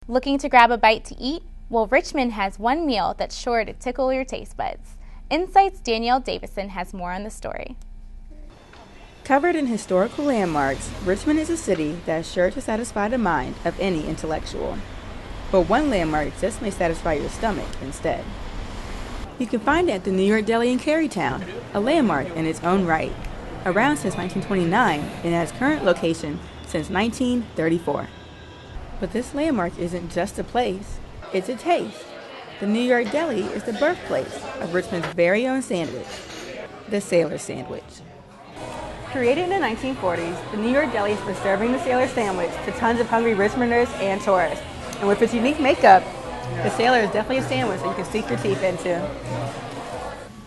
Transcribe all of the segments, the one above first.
Looking to grab a bite to eat? Well, Richmond has one meal that's sure to tickle your taste buds. Insight's Danielle Davison has more on the story. Covered in historical landmarks, Richmond is a city that's sure to satisfy the mind of any intellectual. But one landmark just may satisfy your stomach instead. You can find it at the New York Deli in Carytown, a landmark in its own right. Around since 1929 and has current location since 1934. But this landmark isn't just a place, it's a taste. The New York Deli is the birthplace of Richmond's very own sandwich, the Sailor Sandwich. Created in the 1940s, the New York Deli has been serving the Sailor Sandwich to tons of hungry Richmonders and tourists. And with its unique makeup, the Sailor is definitely a sandwich that you can sink your teeth into.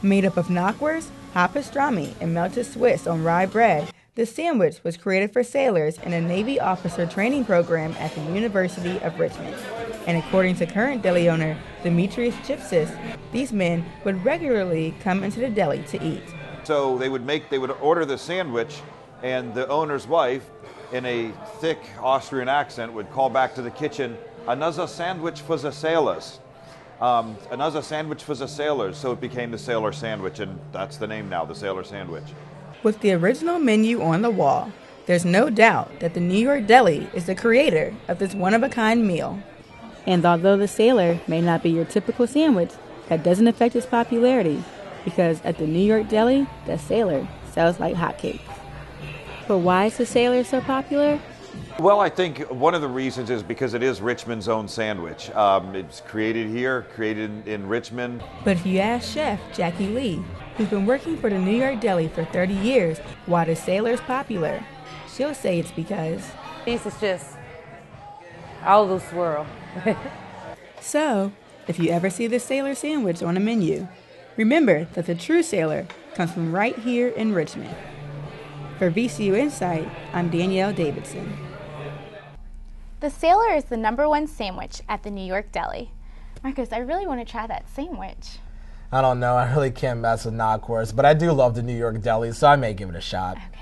Made up of knockwurst, hot pastrami, and melted Swiss on rye bread, the sandwich was created for sailors in a Navy officer training program at the University of Richmond. And according to current deli owner Demetrius Gypsis, these men would regularly come into the deli to eat. So they would order the sandwich, and the owner's wife, in a thick Austrian accent, would call back to the kitchen, "Another sandwich for the sailors." Another sandwich for the sailors. So it became the Sailor Sandwich, and that's the name now, the Sailor Sandwich. With the original menu on the wall, there's no doubt that the New York Deli is the creator of this one-of-a-kind meal. And although the Sailor may not be your typical sandwich, that doesn't affect its popularity, because at the New York Deli, the Sailor sells like hotcakes. But why is the Sailor so popular? Well, I think one of the reasons is because it is Richmond's own sandwich. It's created here, created in Richmond. But if you ask Chef Jackie Lee, who's been working for the New York Deli for 30 years, why the Sailor's popular, she'll say it's because This is just all the swirl. So, if you ever see the Sailor Sandwich on a menu, remember that the true Sailor comes from right here in Richmond. For VCU Insight, I'm Danielle Davidson. The Sailor is the #1 sandwich at the New York Deli. Marcus, I really want to try that sandwich. I don't know. I really can't mess with knockwurst, but I do love the New York Deli, so I may give it a shot. Okay.